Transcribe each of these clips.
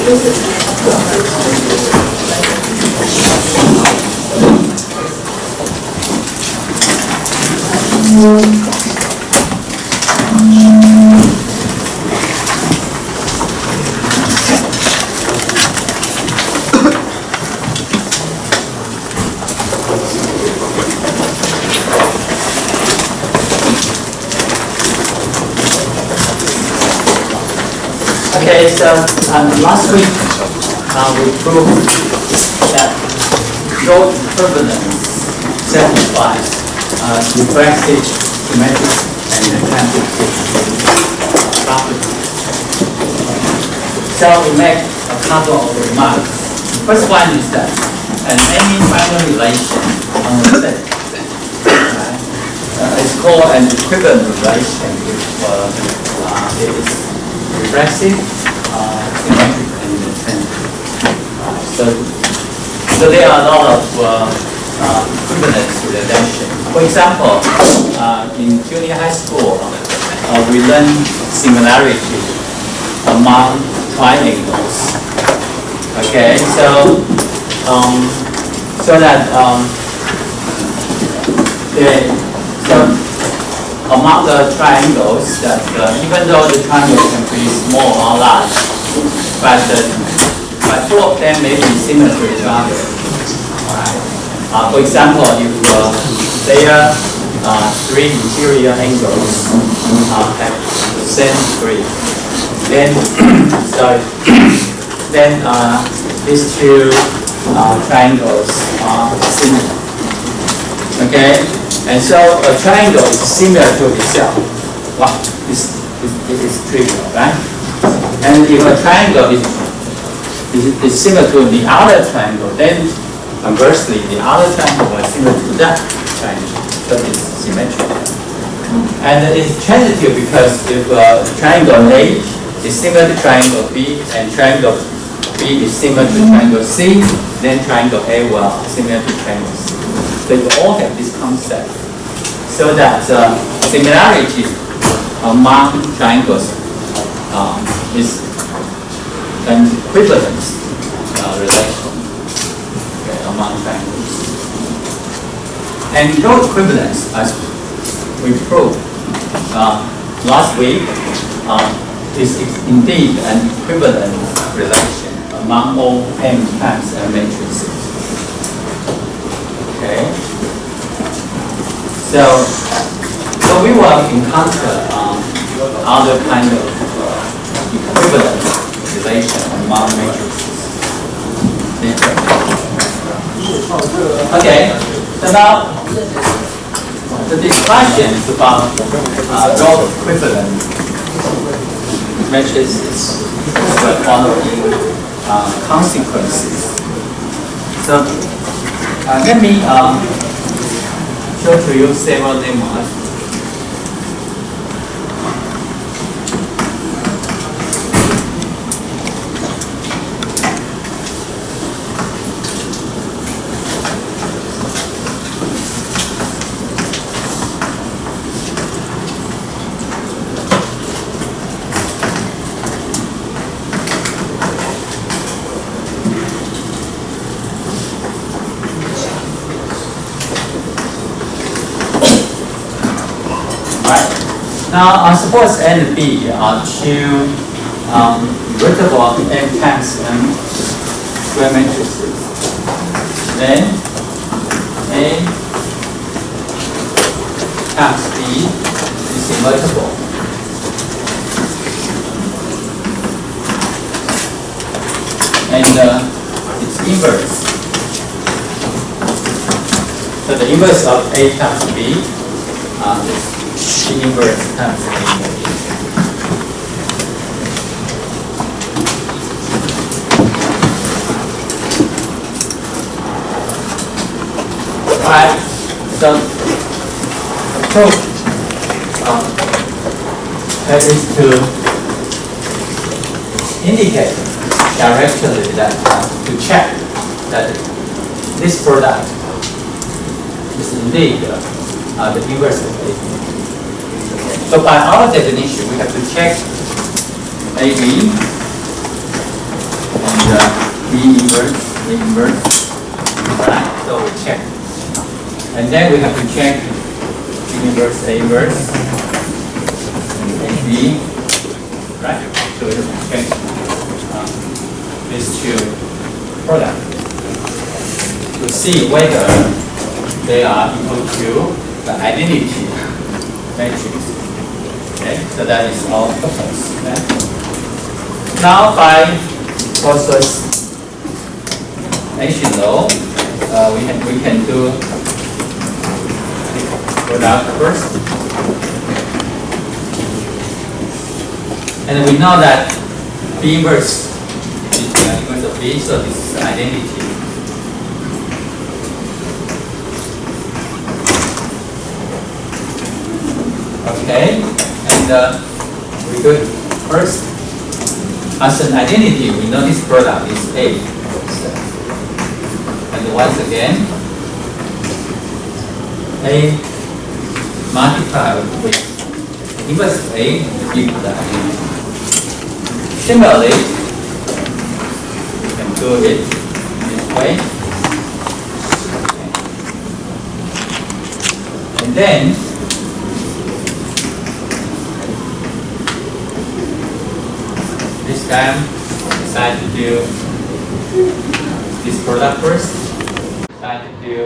Okay, so last week we proved that road equivalence satisfies reflexive, symmetric, and transitive properties. So we make a couple of remarks. First one is that any final relation on a set is called an equivalent relation if it is reflexive, symmetric, and transitive. So there are a lot of equivalence relations. For example, in junior high school, we learn similarity among triangles. Okay, so among the triangles, that even though the triangle can be small or large, but two of them may be similar to each other. Alright. For example, if their three interior angles have the same degree, then these two triangles are similar. Okay. And so a triangle is similar to itself. Wow, it is trivial, right? And if a triangle is similar to the other triangle, then conversely, the other triangle is similar to that triangle. So it's symmetrical. And it's transitive because if triangle A is similar to triangle B, and triangle B is similar to triangle C, then triangle A will be similar to triangle C. So you all have this concept, so that similarity among triangles is an equivalence relation among triangles. And road equivalence, as we proved last week, is indeed an equivalent relation among all m times n matrices. Okay. So we will encounter other kind of equivalent relation among matrices. Okay. So now the discussion about road equivalent matrices will follow consequences. So let me show to you several lemmas. Now, suppose A and B are two rootable m times n square matrices. Then A times B is invertible. And its inverse. So the inverse of A times B is the inverse times A. Alright, so approach that is to indicate directly that to check that this product is indeed the inverse of A. So by our definition, we have to check AB inverse, A inverse. Right? So we check. And then we have to check B inverse, A inverse, and AB. Right? So we have to check these two products to see whether they are equal to the identity matrix. Okay, so that is our purpose. Okay? Now by process law, we can do product first, and we know that B inverse is equal to B, so this is identity. Okay, and we do it first. As an identity, we know this product is A. And once again, A multiplied with inverse of A gives the identity. Similarly, you can do it this way. And then, this time, decide to do this product first. Decide to do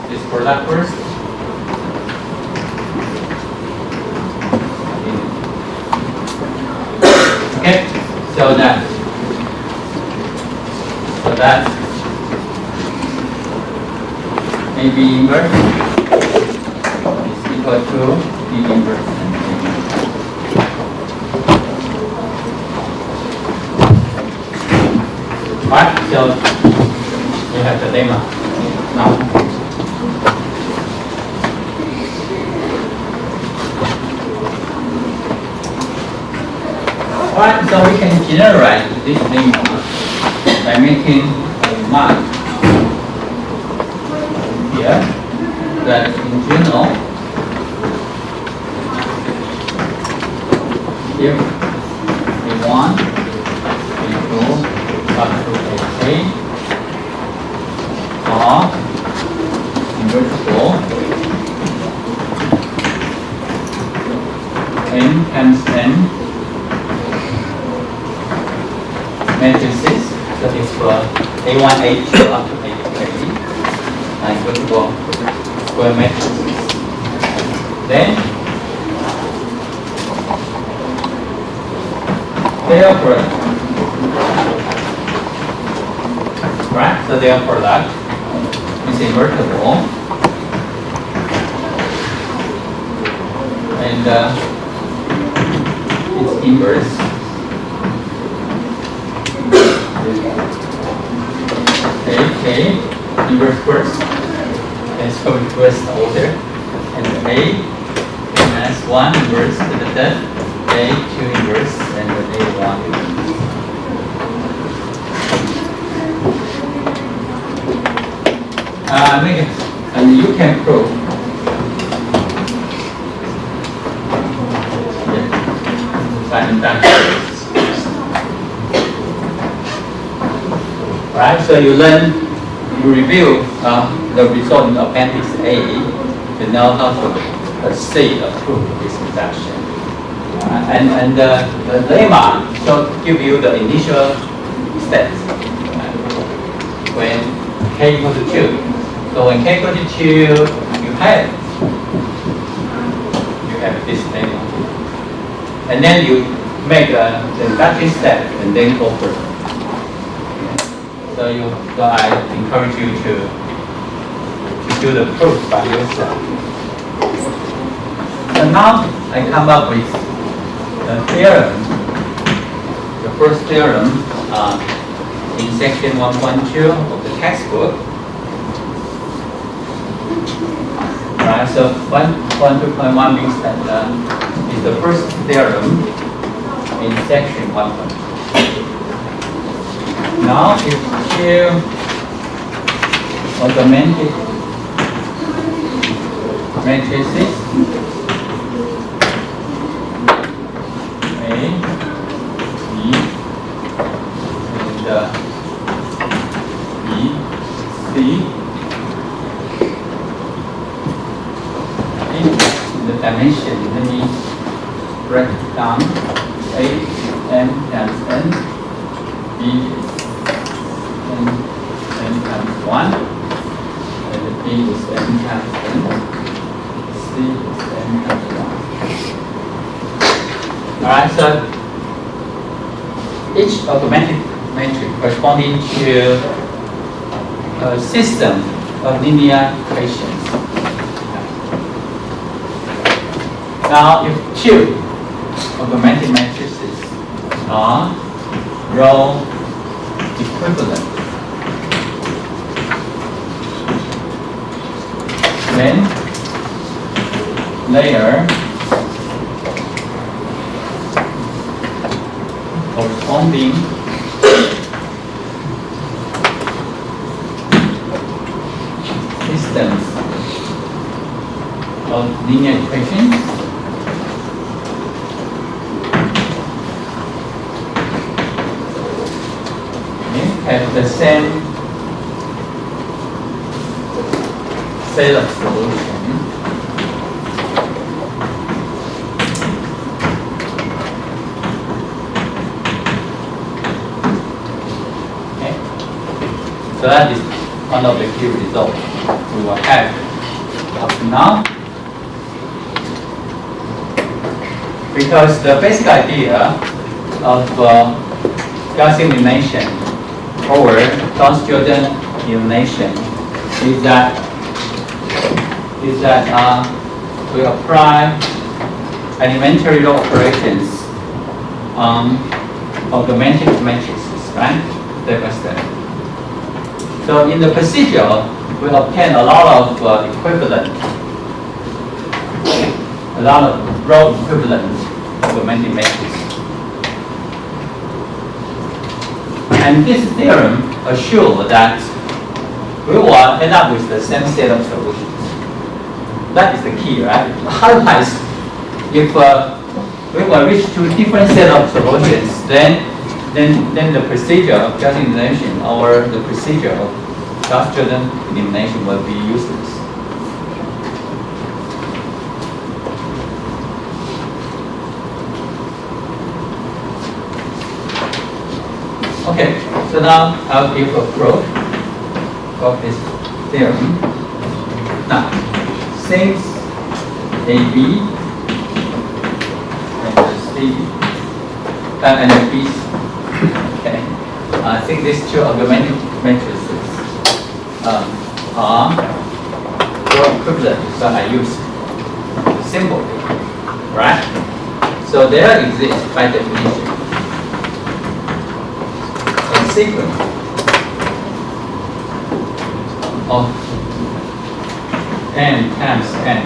this product first. Okay, so that AB inverse is equal to B inverse. Right, so we have the lemma now. Right, so we can generate this lemma by making a mark here that in general, if A1, A2, up to A3 are invertible n times n matrices, that is for A1, A2 up to A3 are invertible square matrices. Then their product. Right, so their product is invertible, and its inverse okay, inverse first, and so reverse the order, and A minus 1 inverse, A2 inverse, and A1 inverse. And you can prove right, so you review the result in appendix A to know how to see or prove this reduction. And the lemma should give you the initial steps when k equals to 2. So when k equals to 2, you have this lemma. And then you make the reduction step and then go further. So I encourage you to do the proof by yourself. And now I come up with the theorem. The first theorem in section 1.2 of the textbook. Right, so 1.2.1 means that is the first theorem in section 1.2. Now if you augmented matrices A, B, and dimension. Let me break it down. A m times n, b is n times 1, and the b is n times n, c is n times 1. Alright, so each augmented matrix corresponding to a system of linear equations. Now, if two augmented matrices are row equivalent, then layer corresponding systems of linear equations have the same set of solutions. Okay. So that is one of the key results we will have up to now. Because the basic idea of Gaussian elimination over Gauss-Jordan elimination is that we apply elementary law operations on augmented matrices, right? Step by step. So in the procedure, we obtain a lot of row equivalent augmented matrices. And this theorem assures that we will end up with the same set of solutions. That is the key, right? Otherwise, if we will reach two different set of solutions, then the procedure of Gaussian elimination or the procedure of Gauss-Jordan elimination will be useless. Okay, so now I'll give a proof of this theorem. Now, since AB and C and B, okay, I think these two augmented matrices are row equivalent, so I use symbol, right? So there exists by definition sequence of n times n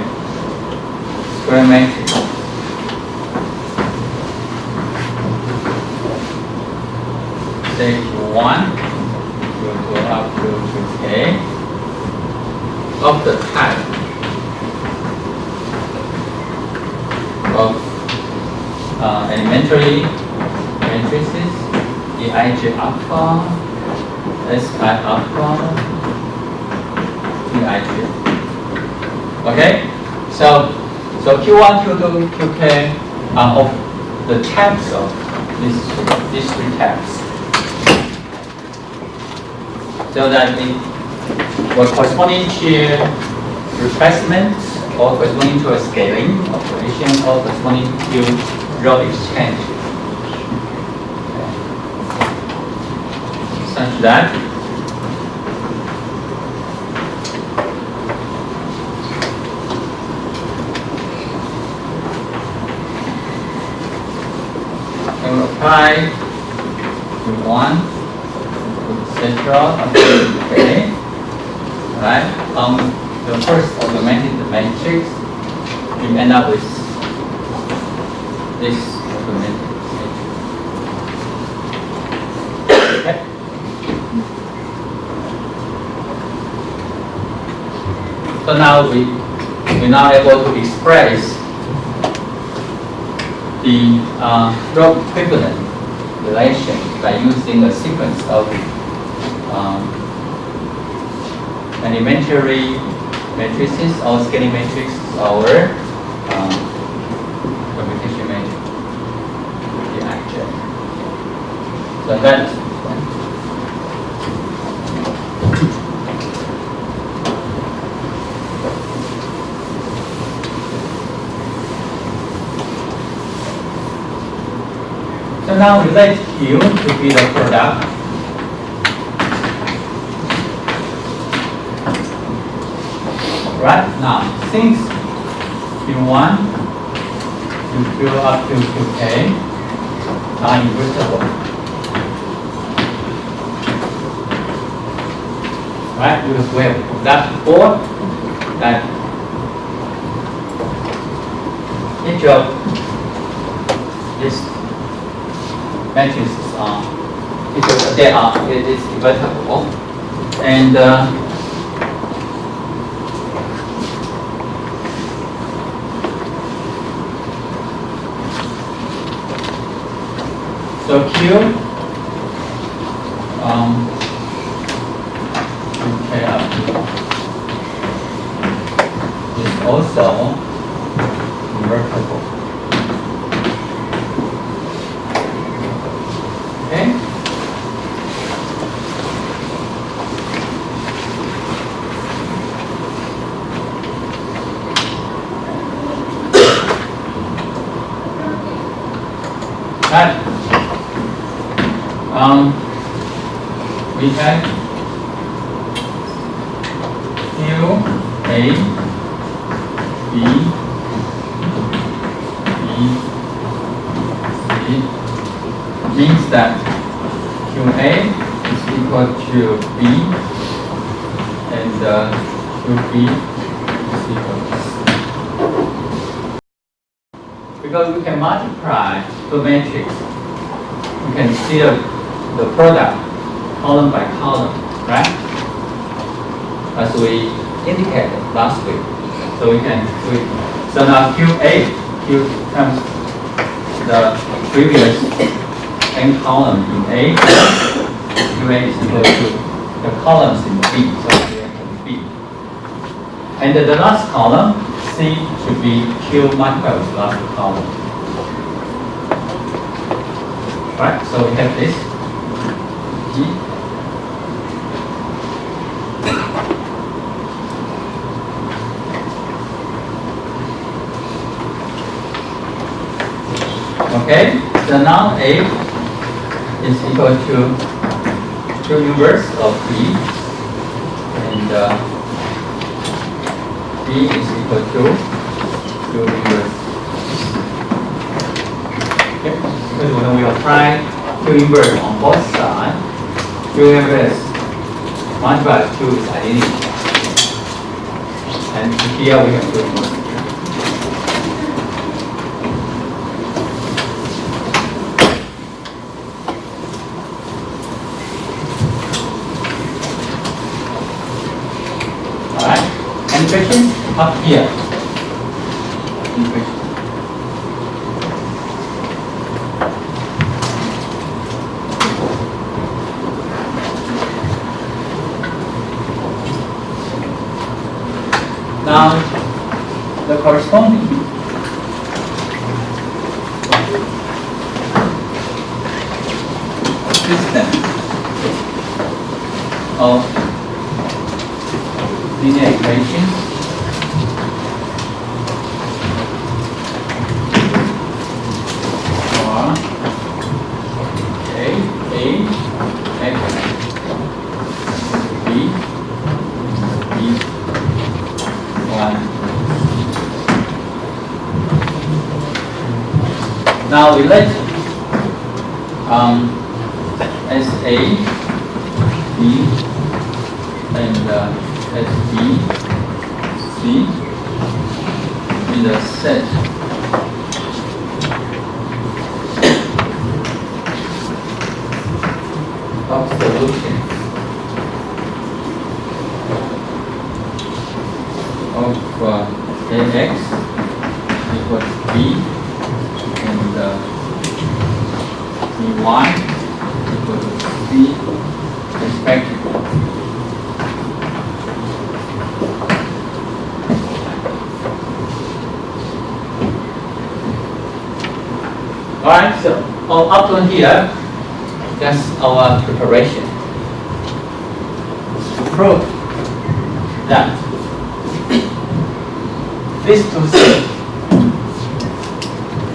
square matrix stage 1 will go up to k of the type of elementary matrices EIJ alpha, SI alpha, EIJ. Okay? So Q1, Q2, QK are of the types of these three types. So that it was corresponding to replacement or corresponding to a scaling operation or corresponding to row exchange. Such that I will apply Q1, etc. Okay, right? On the first augmented matrix, we end up with this augmented matrix. Okay. So now we're now able to express the row equivalent relation by using a sequence of elementary matrices or scaling matrices or computation matrix, the actual. So that. So now we let Q to be the product. Right now, since Q1 to Q up to Qk are invertible. Right, because we have product before that each of these matrices it is invertible, and so Q okay, is also invertible. Okay. Right. We have Q, A, B, B, C, means that QA is equal to B and QB is equal to C. Because we can multiply the matrix, we can see the product column by column, right? As we indicated last week. So so now QA, Q becomes the previous n column in A, QA is equal to the columns in B, so QA can be B. And the last column, C, should be Q multiplied with the last column. Right, so we have this G. Okay, so now A is equal to Q inverse of B, and B is equal to Q inverse. Okay, because when we apply Q inverse on both sides, Q inverse multiplied by 2 is identical. And here we have Q inverse. Questions up here. Now, the corresponding system of linear equations for A, X, B, B, 1. Now we let S A, B, and S B, C in the set of solutions of AX equals B and B1 equals C respectively. Alright, so up to here, that's our preparation to prove that these two sets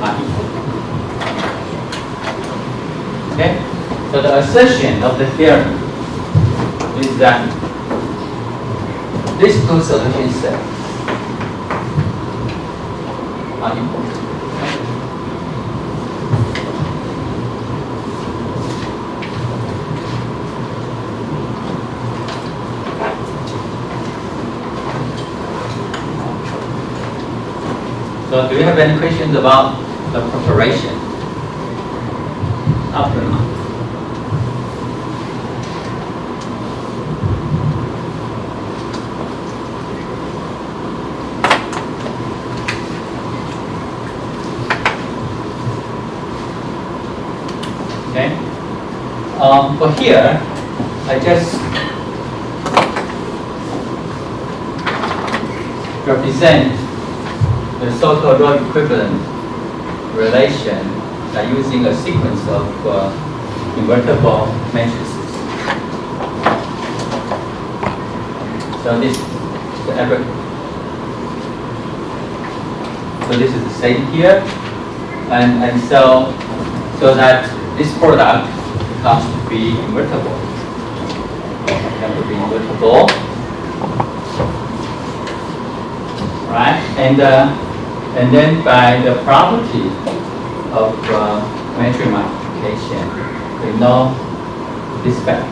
are equal. Okay? So the assertion of the theorem is that these two solution sets are equal. So do you have any questions about the preparation up to now? Okay. For here, I just represent the so-called row equivalent relation by using a sequence of invertible matrices. So this is the average. So this is the same here, and so that this product comes to be invertible. Comes to be invertible, right? And then by the property of matrix multiplication, we know this fact.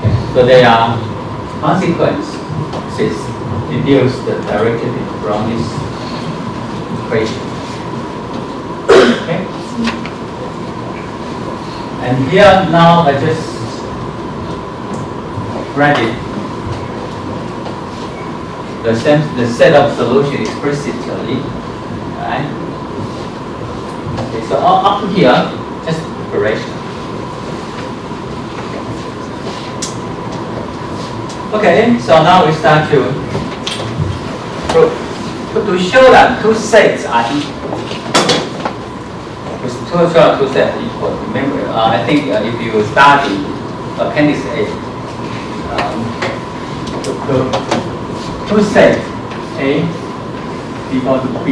Okay. So there are consequences deduced directly from this equation. Okay. And here now I just write it. The set of solution explicitly, right? Okay, so up to here, just preparation. Okay, so now we start to show that two sets are equal. To show two sets are equal. Remember, I think if you study Appendix A, two sets A equal to B.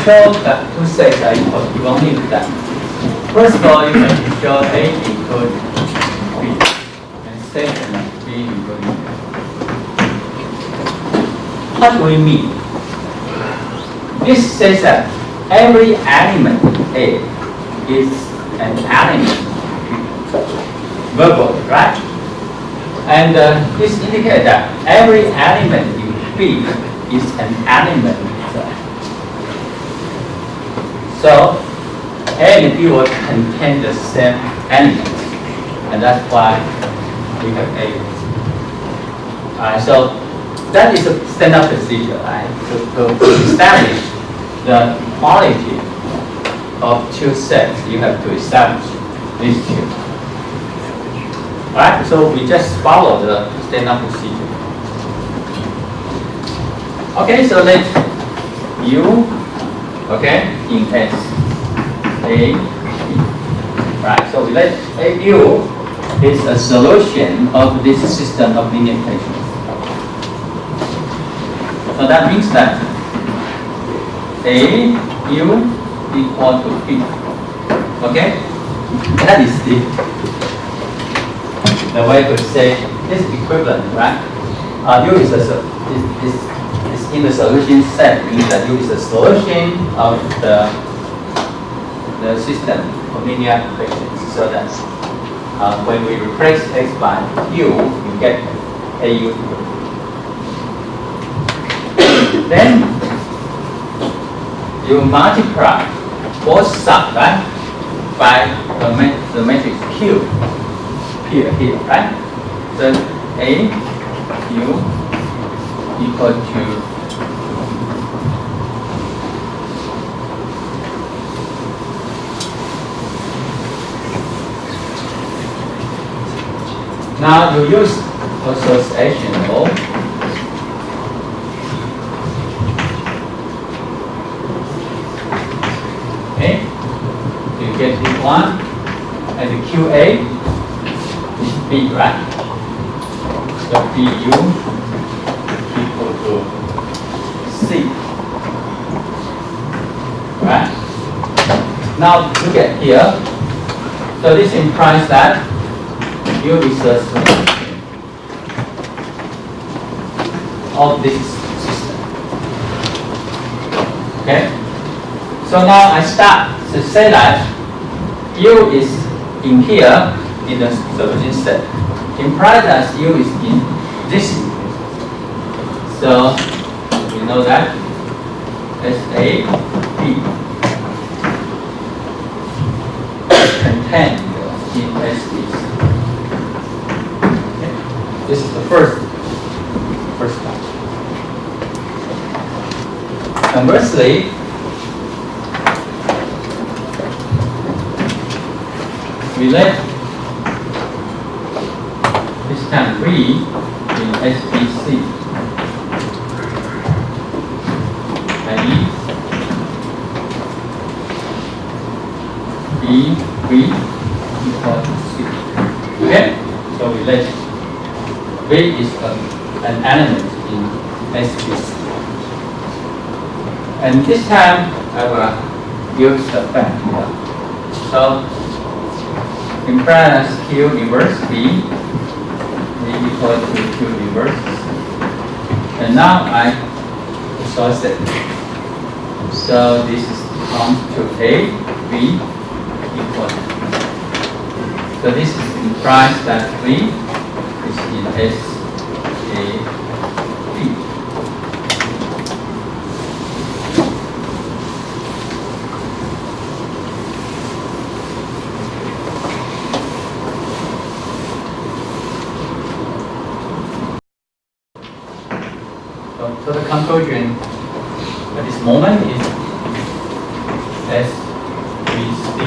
Show that two sets are equal, you won't need that. First of all, you have to show A equal to B, and second, B equal to A. What do we mean? This says that every element A is an element verbal, right? And this indicates that every element in B is an element. So A and B will contain the same element, and that's why we have A. Alright, so that is a standard procedure, right? To establish the equality of two sets, you have to establish these two. Alright, so we just follow the standard procedure. Okay, so let U, okay, in S, A, B. Right, so we let AU is a solution of this system of linear equations. So that means that AU equal to B. Okay? That is the way to say this equivalent, right? U is in the solution set, means that U is a solution of the system of linear equations. So that when we replace X by U, you get AU. Then you multiply both sides, right? by the matrix Q here, right? So A Q equal to now you use association law. Okay, you get B1 and the QA is B, right? So BU equal to C, right? Now look at here. So this implies that U is a solution of this system. Okay? So now I start to say that U is in here in the solution set. Implies that U is in this. So we know that SA B contained in SB. This is the first part. Conversely, we let this time V in SBC, i.e. V equal to C. Okay? So we let V is an element in SBC. And this time I will use the fact here. So implies Q inverse V equal to Q inverse. And now I associate. So this comes to A V equal to. So this implies that V is in SAB. So the conclusion at this moment is SBC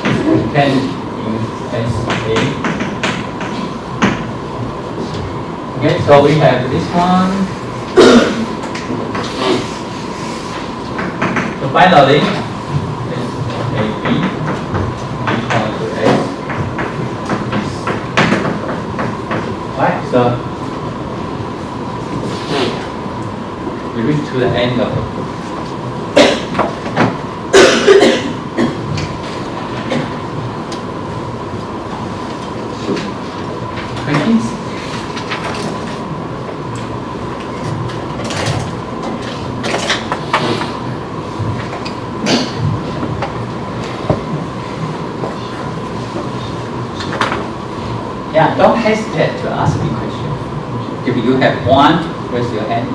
is contained in SA. Okay, so we have this one. So finally, SAB equal to S. Right, so we reach to the end of the book. Questions? Yeah, don't hesitate to ask me questions. If you have one, raise your hand.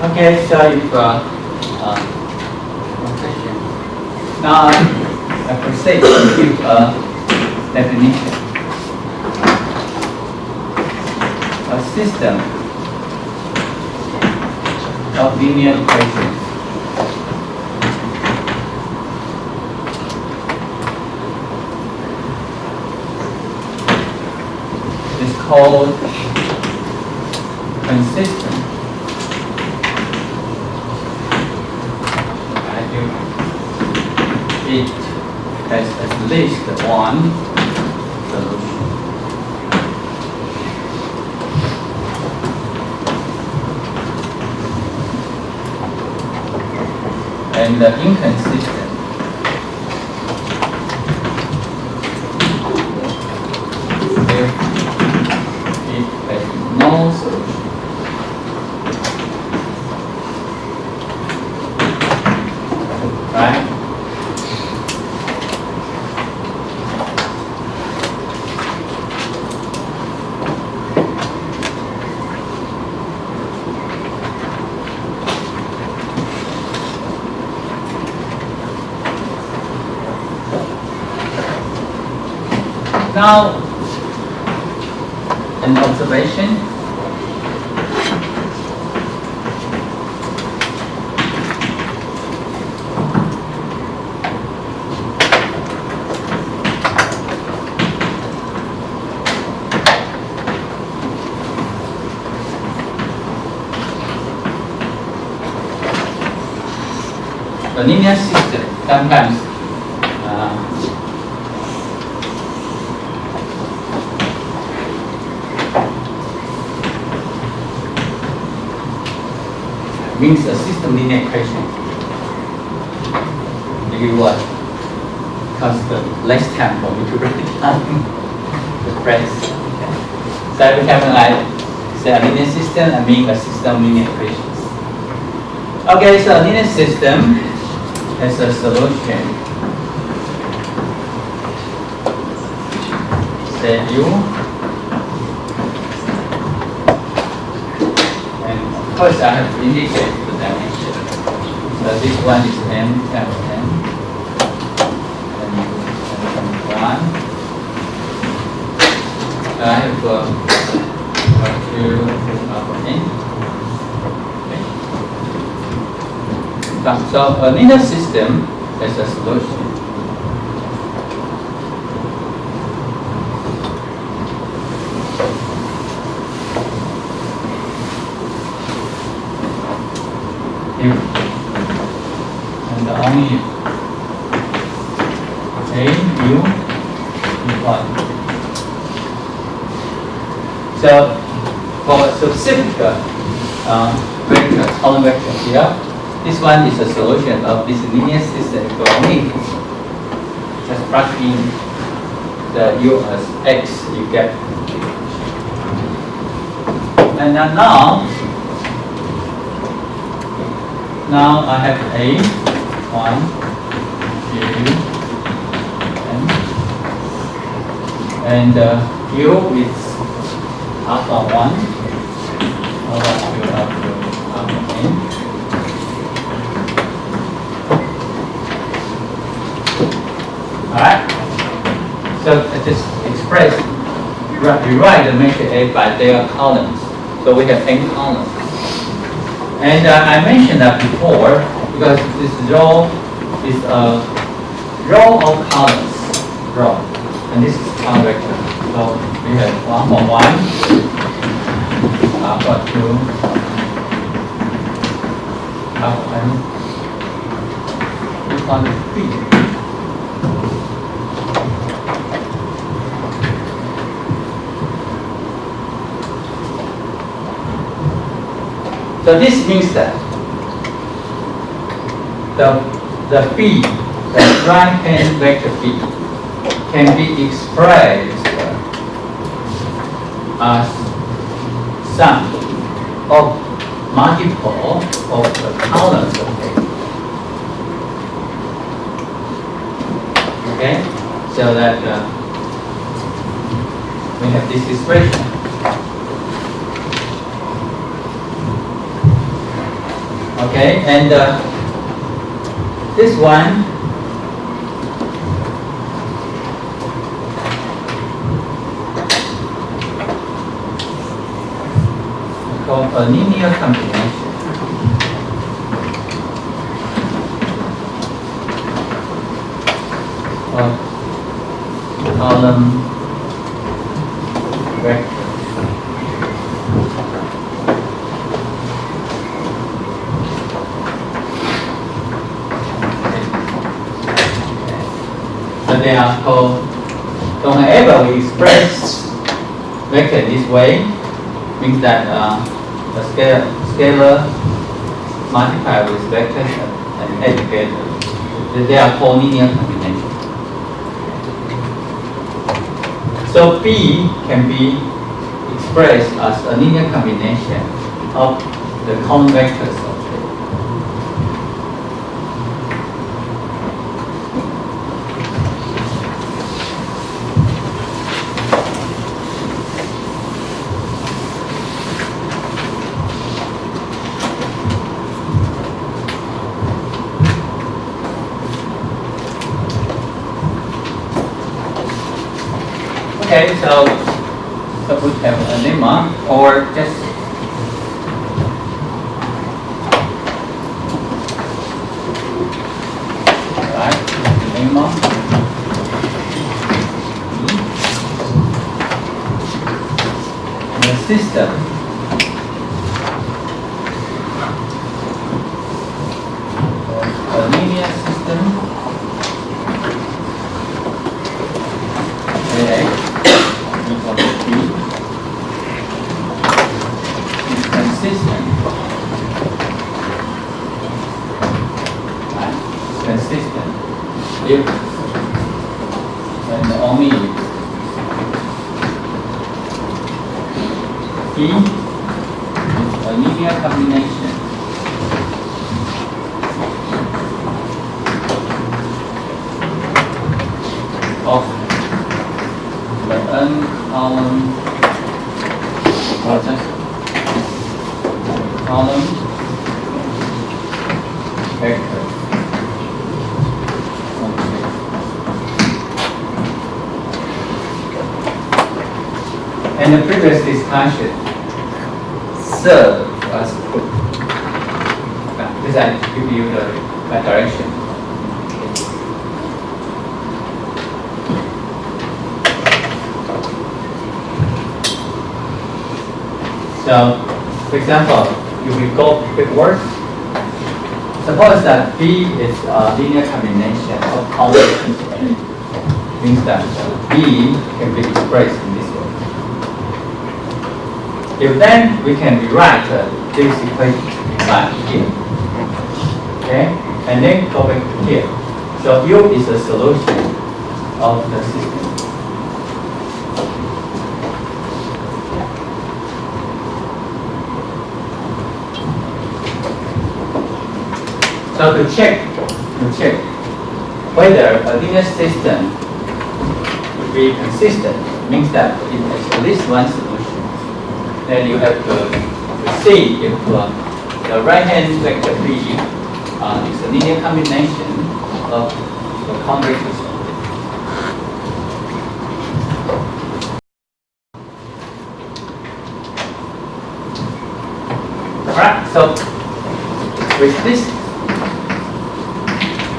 Okay, so if one question. Now I proceed to give a definition. A system of linear equations is called consistent. It has at least one solution. and inconsistent. If it has no solution. Right? Now, an observation. The linear system sometimes means a system linear equation. Maybe what? Because the less time for me to write down the phrase. Okay. So every time when I say a linear system, I mean a system linear equations. Okay, so a linear system has a solution. Say U. First, I have to indicate the dimension. So this one is m times n, and 1. I have 2 n. Okay. So a linear system has a solution. And only A, U, is 1. So for a specific vector, column vector here, this one is a solution of this linear system. So only just plug in the U as X, you get. And then now I have A, 1, 2, and U is alpha 1, alpha 2, alpha n. Alright? So I just express, rewrite the matrix A by their columns. So we have n columns. And I mentioned that before because this row is a row of columns, and this is column vector. So we have alpha 1, alpha 2, alpha n. This one is 3. So this means that the B, the right-hand vector B, can be expressed as sum of multiple of the columns of A. Okay, so that we have this expression. Okay, and this one is called a linear combination of column vectors. They are called, so whenever we express vector this way, means that the scalar multiplied with vector and add together. They are called linear combinations. So B can be expressed as a linear combination of the common vectors of A. Okay, so we have a lemma or just lemma the system a linear system A is consistent. Right? It's consistent if and only if P is a linear combination of the n-column column vector. And the previous discussion serve as proof. This I give you the direction. So, for example, if we go backward, suppose that B is a linear combination of combinations A, means that B can be expressed in this way. If then we can rewrite this equation back here, okay, and then go back to here. So U is a solution of the system. So to check whether a linear system will be consistent means that it has at least one solution. Then you have to see if the right-hand vector B is a linear combination of the common vectors. Alright, so with this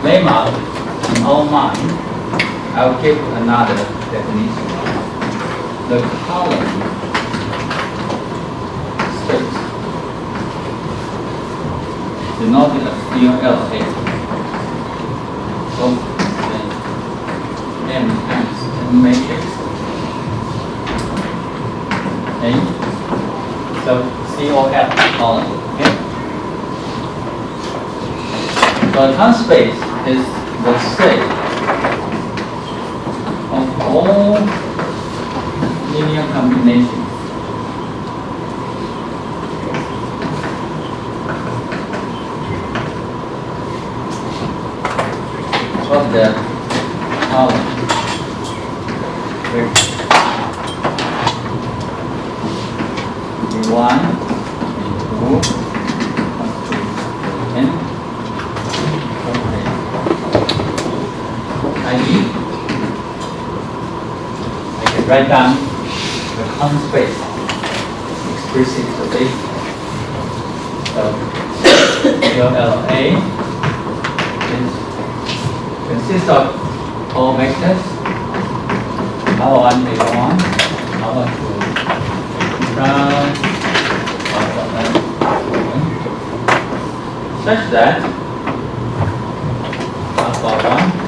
lemma in our mind, I will give another definition. The column space denoted as CLA. So M times M matrix. Okay. So COL column. Okay. So the column space is the set of all linear combinations of the column vector B1, B2, and I can write down the column space explicitly. So CLA consists of all vectors R1, A1, R2, plus such that alpha 1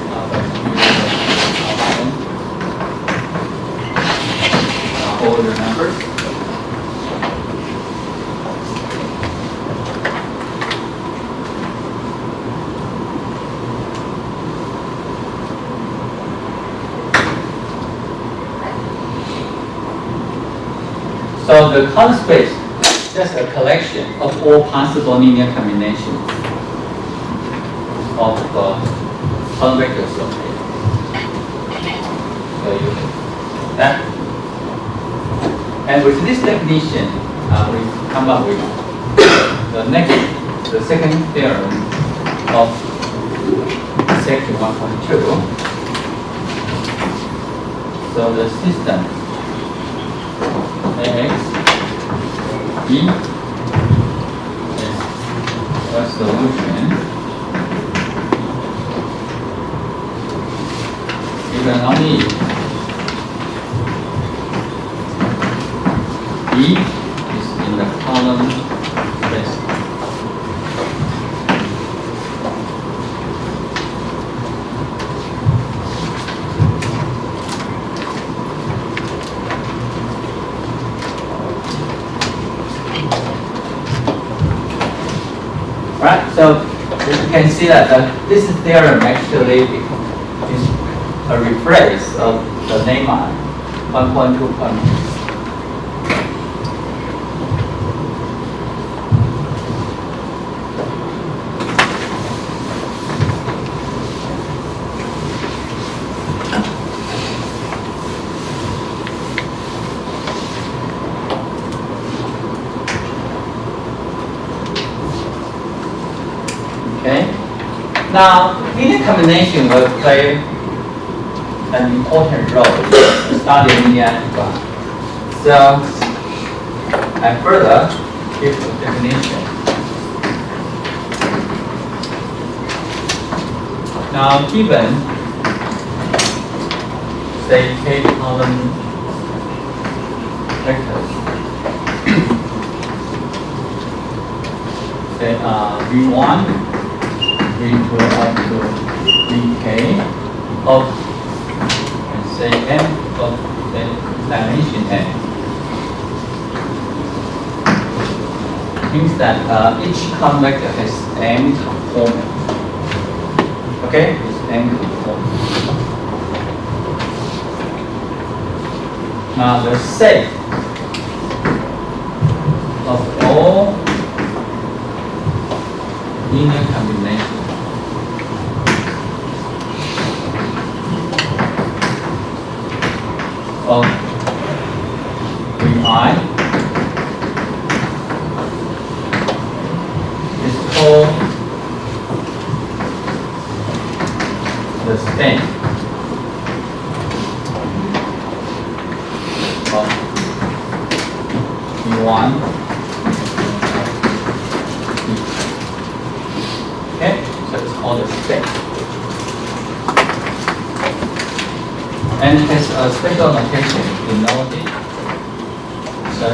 all the numbers. So the column space is just a collection of all possible linear combinations of column vectors of A. So you that. And with this definition, we come up with the second theorem of section 1.2. So the system AX E is a solution given only E is in the column space. Right, so you can see that this theorem actually is a rephrase of the lemma 1.2. Now, linear combination will play an important role in studying linear algebra. So, I further give a definition. Now, given, say, k column vectors, say V1, V2 up to Vk of, say, m of the dimension n. Means that each column vector has n component. Okay, it's n component. Now the set of all linear combinations of Vi is called the span of V1. Okay, so it's called the span. And it has a special notation denoted. So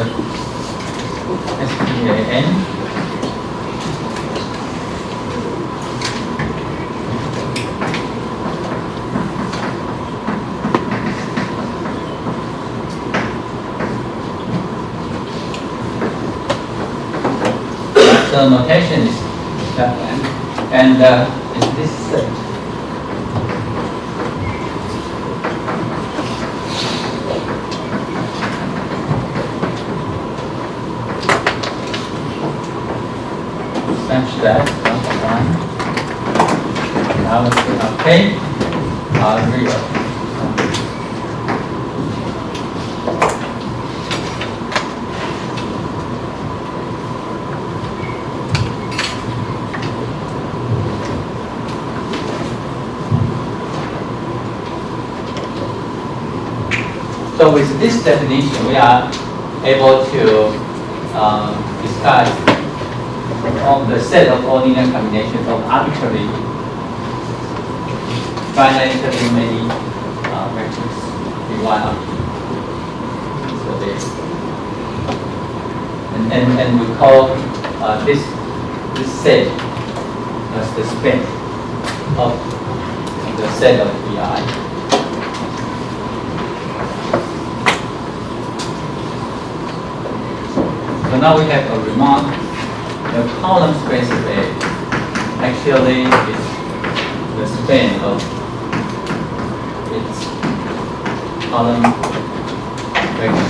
SPAN so notation is that one, and it's this set. Such that now let's put okay, real. So with this definition, we are able to discuss of the set of all linear combinations of arbitrary finitely many vectors V1 up to. So this, and we call this set as the span of the set of Vi. So now we have a remark. The column space of A actually is the span of its column vector.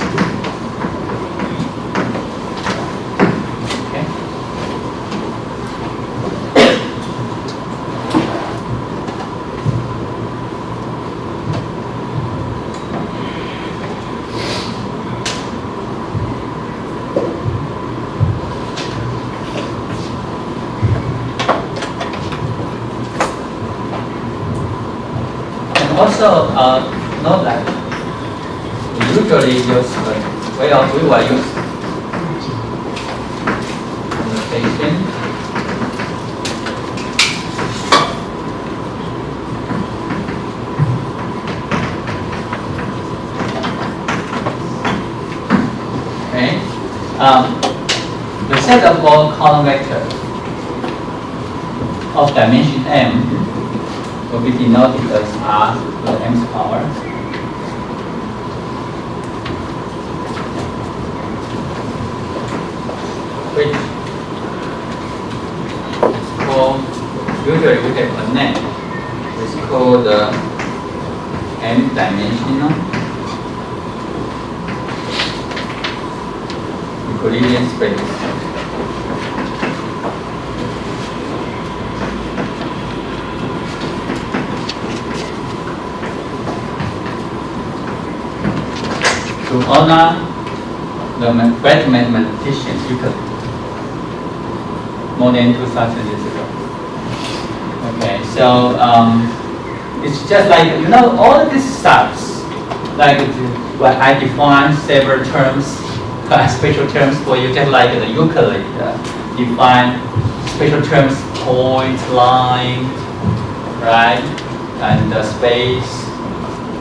also know that we usually use we will use notation. Okay. The set of all column vectors of dimension m will be denoted as r to the mth power. Which is called, usually we have a name, it's called m-dimensional Euclidean space. To honor the great mathematician Euclid more than 2,000 years ago. Okay, so it's just like, you know, all of these stuffs, like when I define several terms, special terms for you, just like the Euclid define special terms, point, line, right, and space,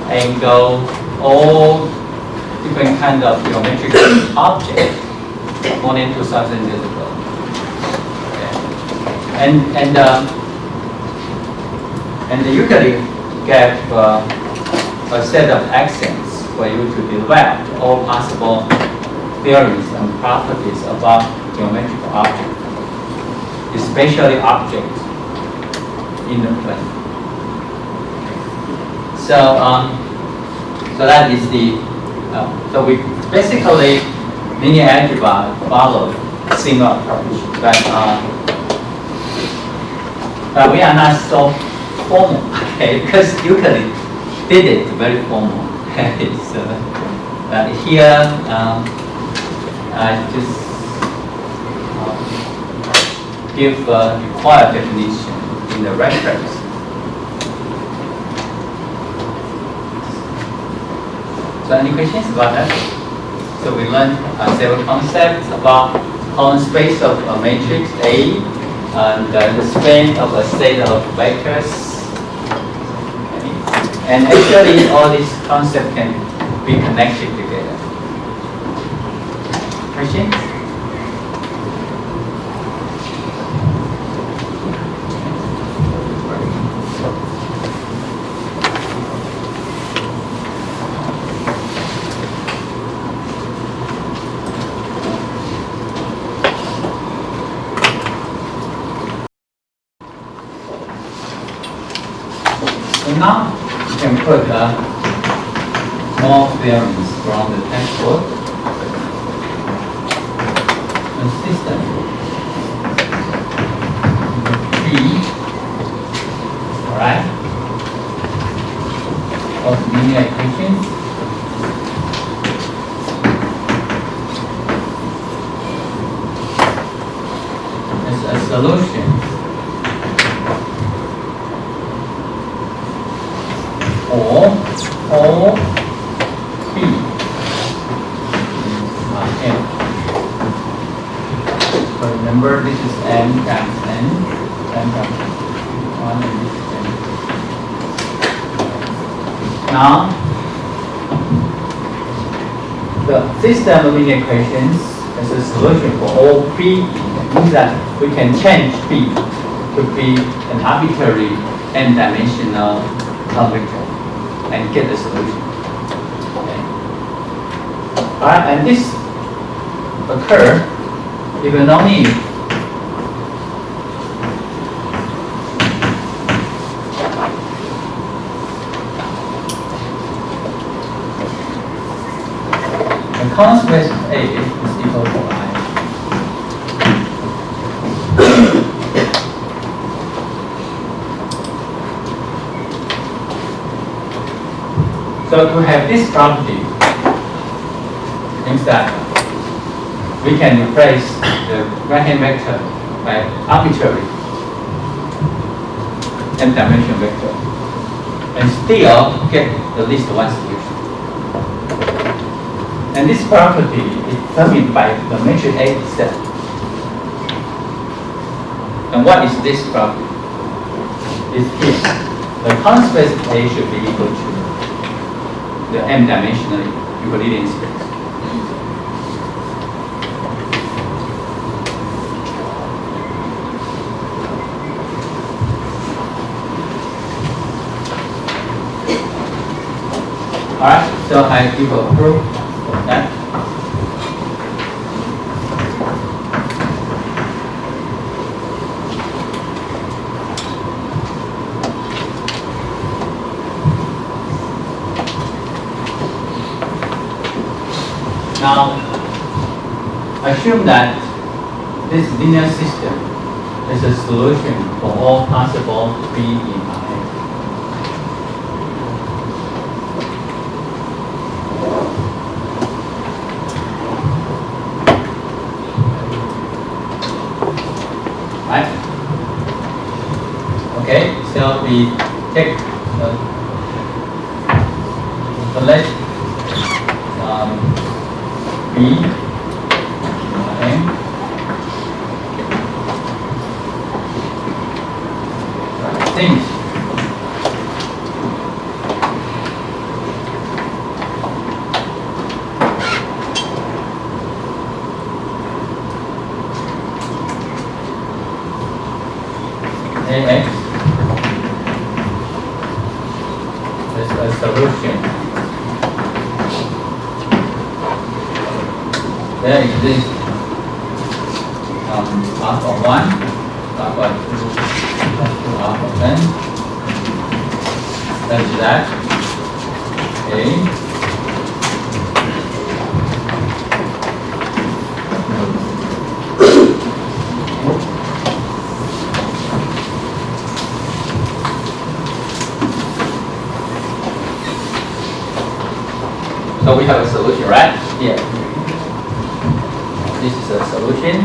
angle, all different kind of geometric objects more than 2,000 years ago. Okay. And the Euclid gave a set of axioms for you to develop all possible theories and properties about geometrical objects, especially objects in the plane. So that is the so we basically linear algebra follow similar approach, but we are not so formal, okay? Because Euclid did it very formal. So here I just give a required definition in the reference. So any questions about that? So we learned several concepts about column space of a matrix A and the span of a set of vectors. Okay. And actually all these concepts can be connected together. Questions? Now you can put more theorems from the textbook. The system P, alright, of linear equations. As a solution or P M. So remember, this is M times N, M times 1, and this is N. Now, the system of linear equations as a solution for all P means that we can change P to be an arbitrary n-dimensional column vector and get the solution. Okay. Alright, and this occurs even only the column space of A is equal to I. So to have this property means that we can replace the right-hand vector by arbitrary n-dimensional vector. and still get at least one solution. And this property is determined by the matrix A itself. And what is this property? It's here. The column space A should be equal to the m-dimensional Euclidean space. Alright, so I give a proof of that. Now, assume that this linear system is a solution for all possible B in Rn. Right? Okay, so we take select B and things. AX is a solution. There exists alpha 1, alpha 2, alpha n, such that A so we have a solution, right? Here. This is a solution.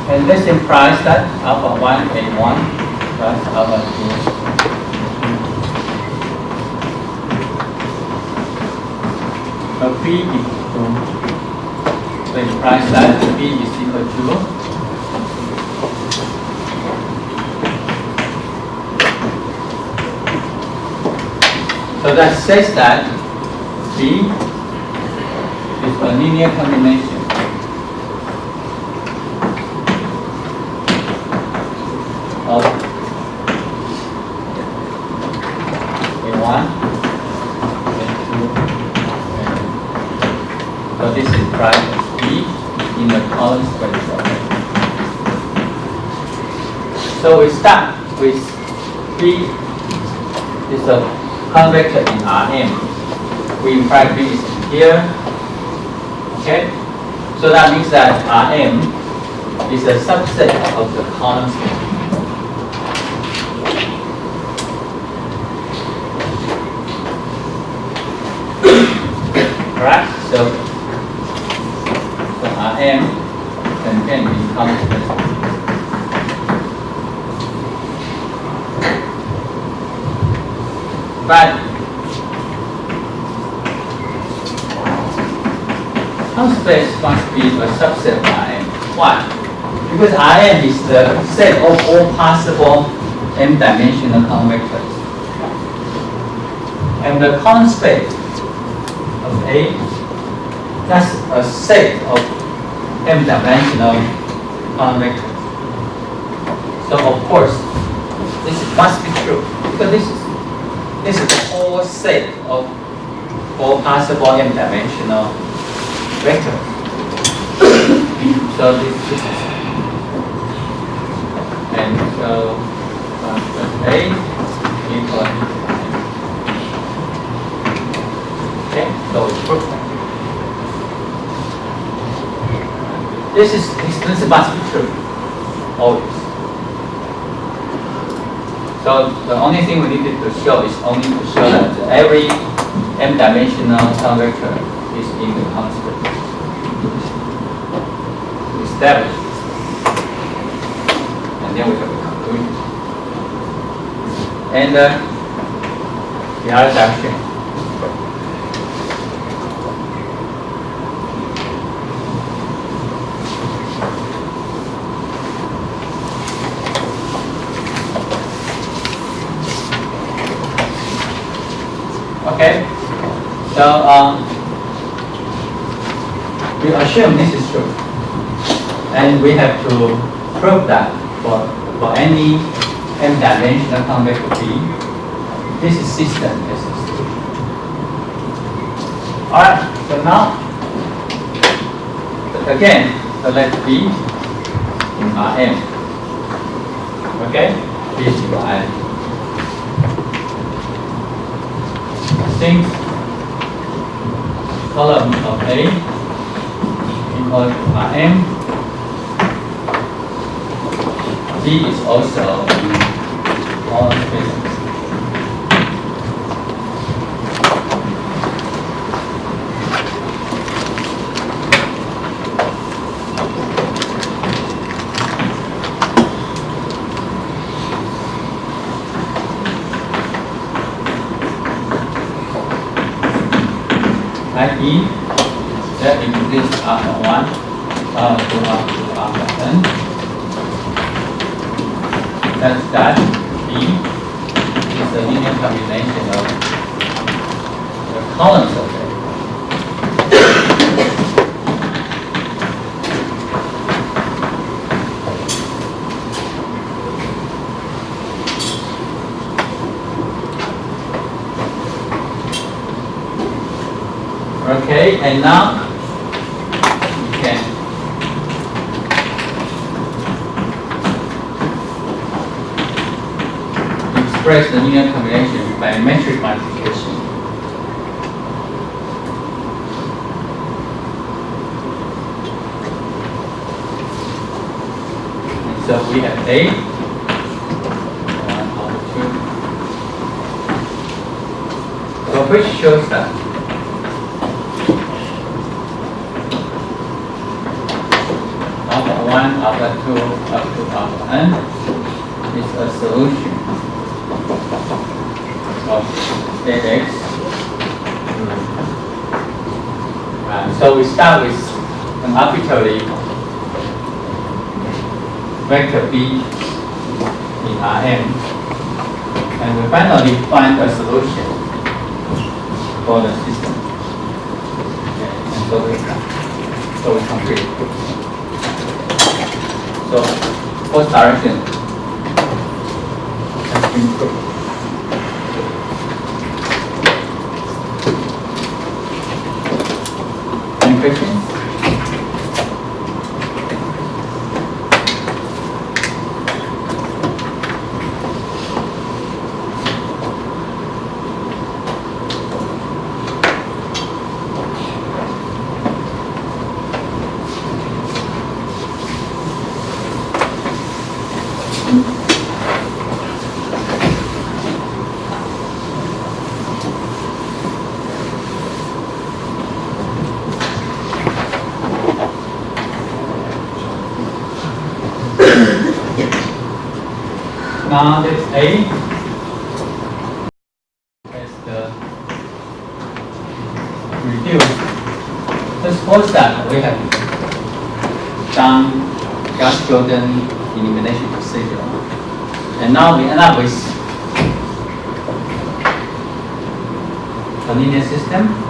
And this implies that alpha 1 A1 plus alpha 2. B equal to, so implies that B is equal to so that says that B is a linear combination of A1, A2, and so this implies B in the column space of A. So we start with B is a column vector in Rn. We imply B is here. Okay? So that means that Rm is a subset of the column space. Alright? So Rm can be column space. But column space must be a subset of Rn. Why? Because Rn is the set of all possible m-dimensional column vectors. And the column space of A, that's a set of m-dimensional column vectors. So of course, this must be true because this is the whole set of all possible m-dimensional vectors. So this is, and so A equal, okay, so it's perfect. This must be true, always. So the only thing we needed to show is only to show that every m-dimensional column vector is in the column space. To establish this. And then we have a conclusion. and the other direction. Okay, so we assume this is true, and we have to prove that for any m-dimensional convex B, this is system as a solution. All right, so now again, so let B in Rm. Okay, B is equal to Rm. Think column of A equal to Rm. B is also all spaces. I.e. that includes alpha 1, alpha 2, alpha 2, alpha n. That's that B is the linear combination of the columns of A. Okay, and now you can express the linear combination by metric multiplication. And so we have A, 1 over 2. So which shows that alpha 1, alpha 2, up to alpha n is a solution of AX. So we start with an arbitrary vector B in Rm, and we finally find a solution for the system. Okay. And so we complete. So, both direction has been proved. Any questions? Now this A is the reduced. Let's suppose that we have done Gauss-Jordan elimination procedure, and now we end up with a linear system.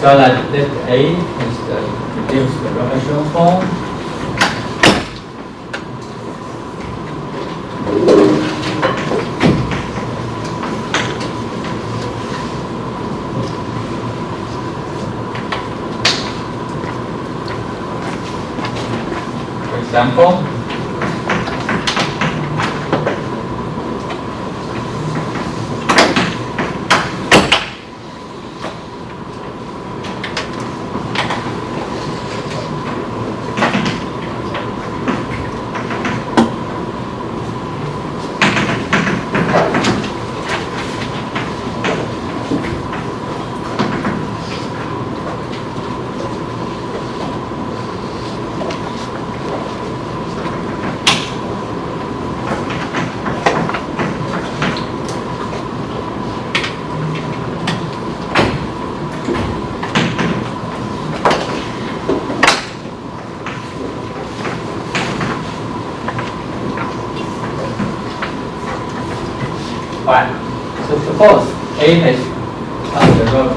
So that this A is the reduced rotational form. For example, Fine. So suppose A has the row.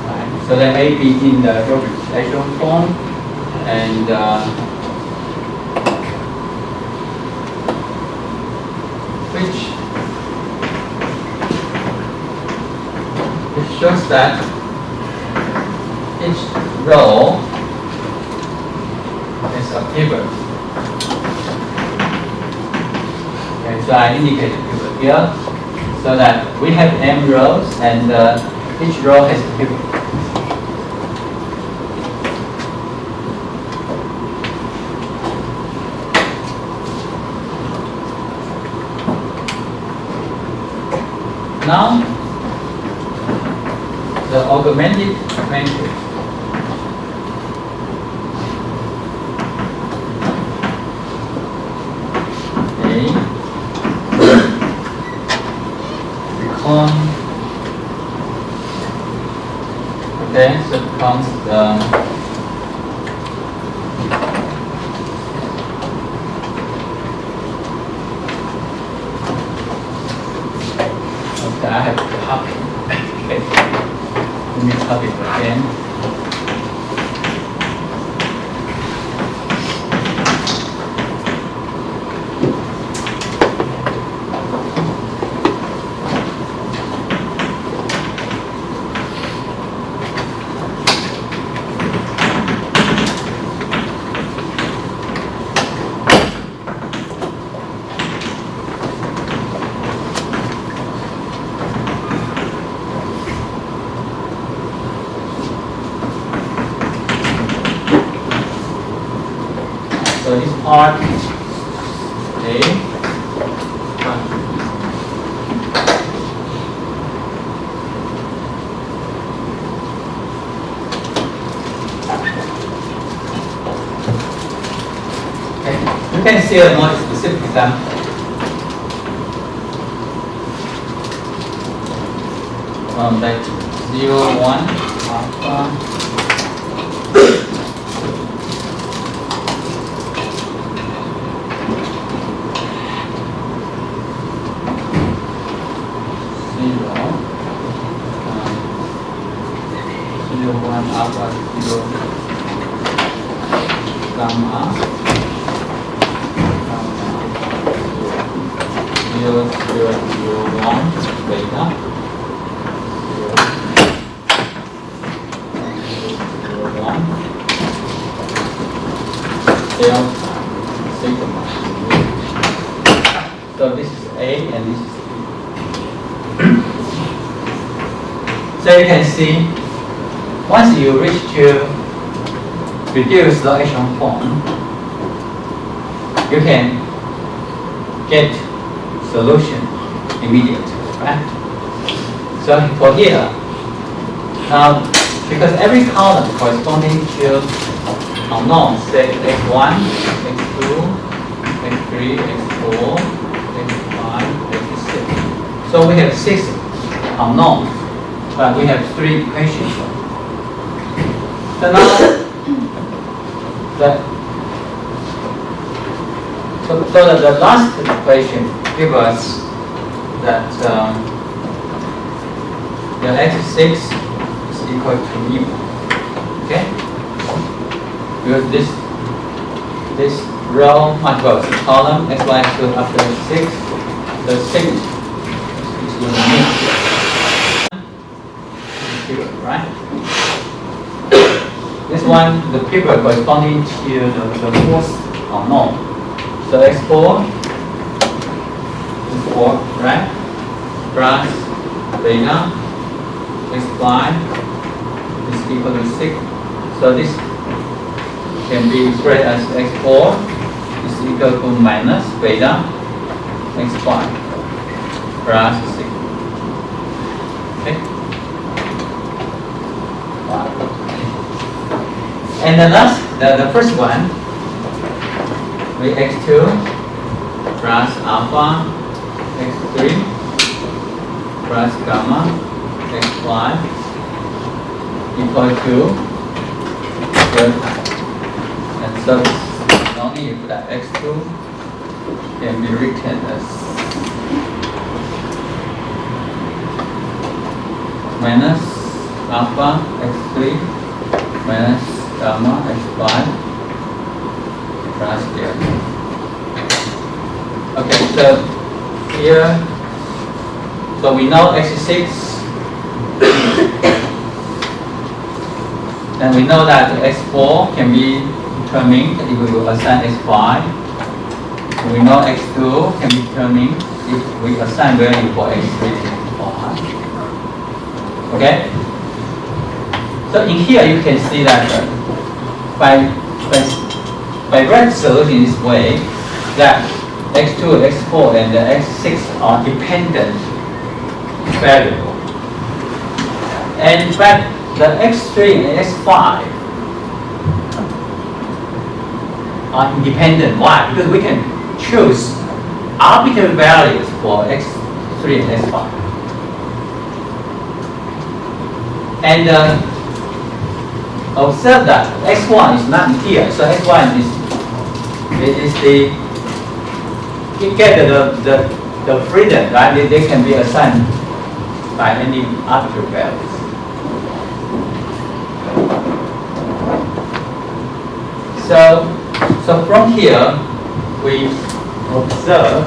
Right. So then A be in the row echelon form, and which shows that each row is a pivot. Okay, so I indicate the pivot here, so that we have m rows and each row has a pivot. Now, the augmented matrix. Okay, so it becomes the I have to copy. Okay. Let me copy it again. So this part A, okay. You can see a more specific example. Like 0, 1, alpha. 0, 1, alpha, 0, gamma, 0, 0, 0, 1, beta, 0, 0, 1, delta, sigma. So this is A and this is B. So you can see, once you reach to reduce the echelon form, you can get solution immediately, right? So for here, now because every column corresponding to unknowns, say x1, x2, x3, x4, x5, x6. So we have 6 unknowns, but we have 3 equations. So now, the last equation gives us that the x6 is equal to mu. Okay? Because this row multiples the column x1, x2 up to 6, the 6 is equal to mu. Right? This one, the pivot corresponding to the fourth unknown. So x4 is 4, right? Plus beta x5 is equal to 6. So this can be expressed as x4 is equal to minus beta x5 plus 6. Okay? And the first one, we x2 plus alpha, x3 plus gamma, x5 equal to delta. And so it's if that x2 can be written as minus alpha x3 minus gamma x5 plus delta. Okay, so here, so we know x6, and we know that x4 can be determined if we assign x5. We know x2 can be determined if we assign value for x3 and x4. Okay? So in here you can see that by direct solution this way, that x2, x4, and x6 are dependent variable. And in fact, the x3 and x5 are independent. Why? Because we can choose arbitrary values for x3 and x5. And observe that x1 is not here, so x1 is the you get the freedom, right? They can be assigned by any arbitrary values. So from here we observe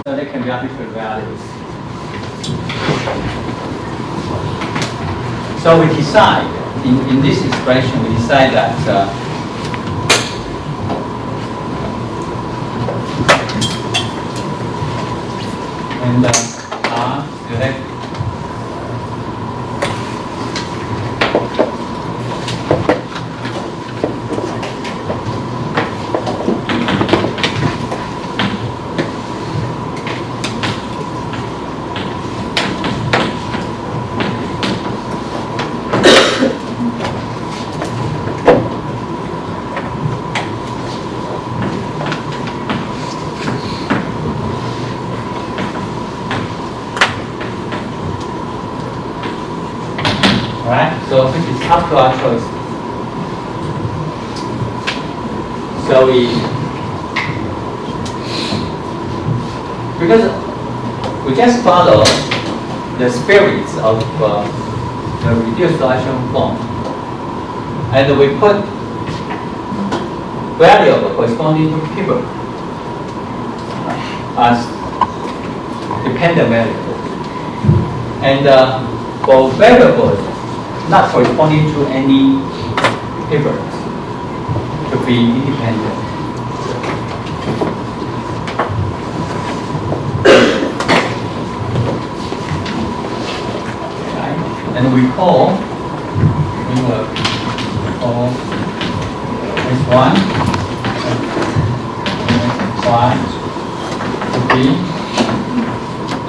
so they can be arbitrary values. So we decide in this expression we decide that and R select so which is up to our choice. So because we just follow the spirits of the reduced echelon form, and we put variable corresponding to pivot as dependent variables, and for variables not corresponding to any pivot to be independent. Right? And we will call S1 and S5 to be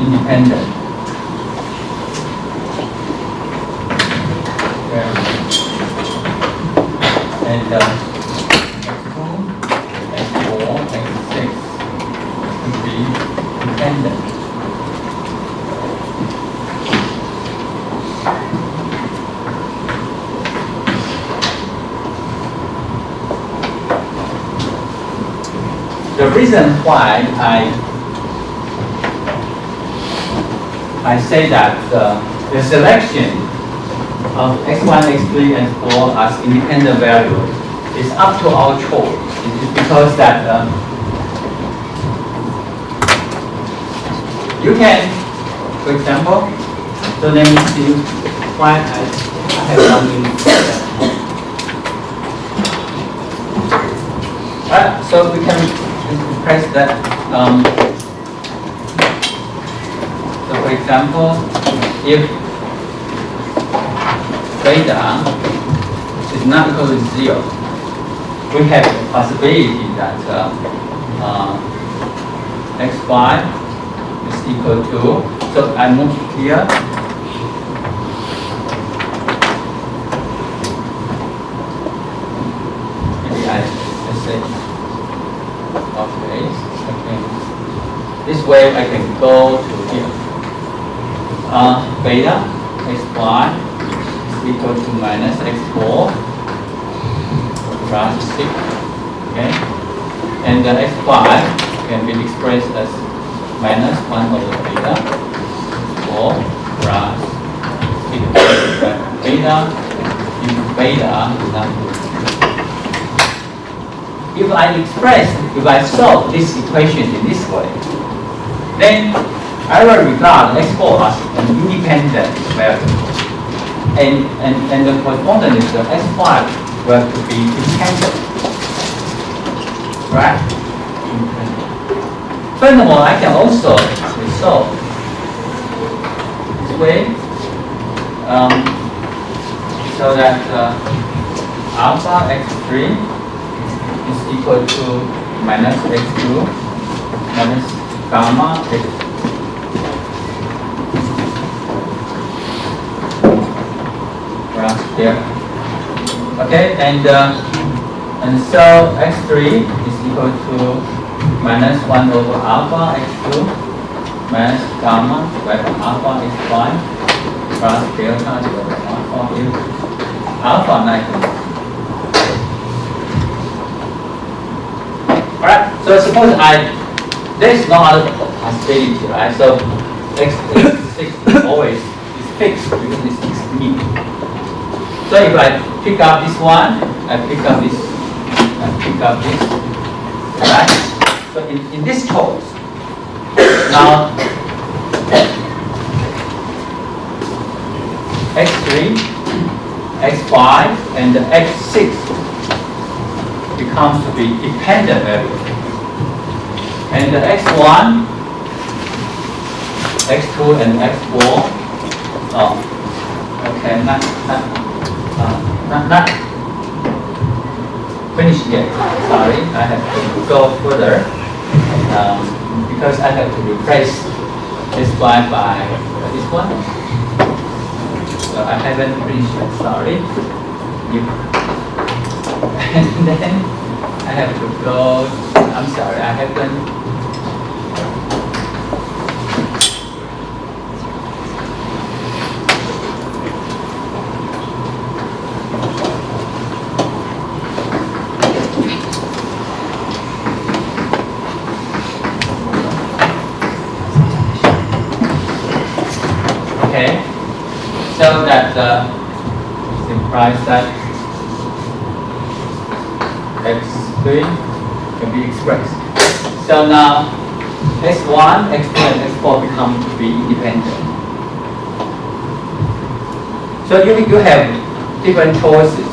independent. And x2, x4, x6 would be dependent. The reason why I say that the selection of x1, x3, and 4 as independent variables is up to our choice. It is because that you can, for example, so let me see why I have something. So we can press that. So for example, if beta is not equal to 0, we have the possibility that x5 is equal to, so I move here, maybe let's say way I can go to here. Beta xy is equal to minus x4 plus 6. Okay, and the xy can be expressed as minus 1 over beta 4 plus 6 beta into beta. If I solve this equation in this way, then I will regard x4 as an independent variable, and the correspondent is the x5 will to be dependent, right? Furthermore, I can also resolve this way, so that alpha x3 is equal to minus x2 minus gamma x here. Okay, and so x3 is equal to minus 1 over alpha x2 minus gamma divided by alpha x1 plus delta divided by alpha 9. Alright, so suppose there is no other possibility, right? So x6 is always fixed because it's extreme. So if I pick up this one, I pick up this, right? So in this choice, now x3, x5, and x6 becomes to be dependent variable, and the x1, x2, and x4. Okay, not finished yet. Sorry, I have to go further because I have to replace this y by this one. So I haven't finished yet. Sorry. And then I have to go. I'm sorry, I haven't. So that implies that x3 can be expressed. So now x1, x2, and x4 become to be independent. So you have different choices,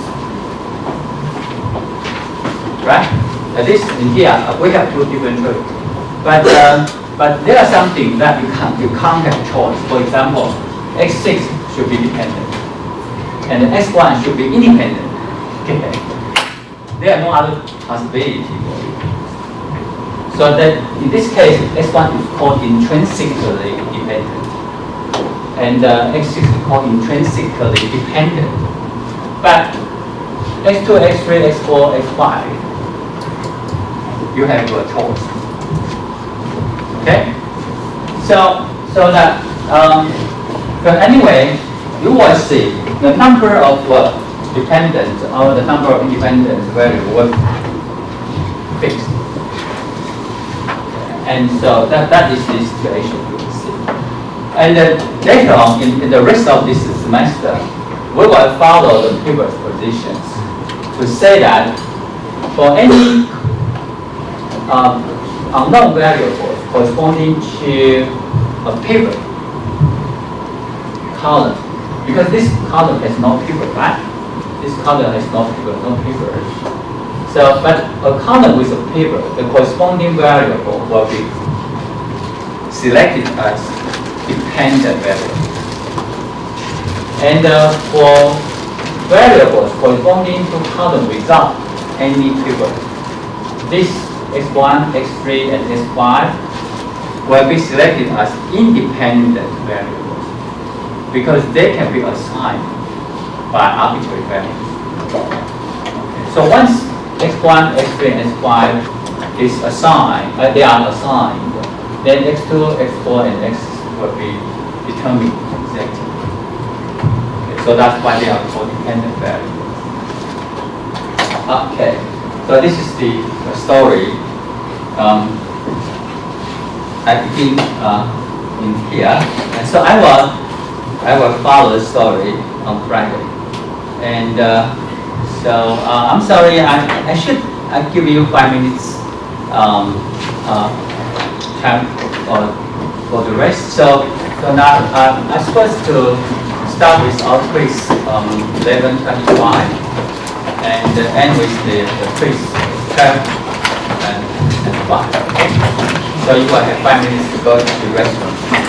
right? At least in here we have two different choices, but there are something that you can't have choice. For example, x6 should be dependent, and the x1 should be independent. Okay. There are no other possibility for you. So that in this case, x1 is called intrinsically dependent, and x6 is called intrinsically dependent. But x2, x3, x4, x5, you have your choice. Okay. So that. But anyway, you will see the number of dependent or the number of independent variables will fixed. And so that is the situation you will see. And later on in the rest of this semester, we will follow the previous positions to say that for any unknown variables corresponding to a pivot column, because this column has no pivot, right? This column has no pivot. So, but a column with a pivot, the corresponding variable will be selected as dependent variable. And for variables corresponding to column without any pivot, this x1, x3, and x5 will be selected as independent variables, because they can be assigned by arbitrary values. Okay. So once x1, x3, and x5 is assigned, they are assigned, then x2, x4, and x will be determined exactly. Okay, so that's why they are codependent variables. Okay, so this is the story. I begin in here, and so I will follow the story on Friday. And so I'm sorry, I should give you 5 minutes time for the rest. So now I'm supposed to start with our quiz 11:25 and end with the quiz 12 and 5. So you will have 5 minutes to go to the restaurant.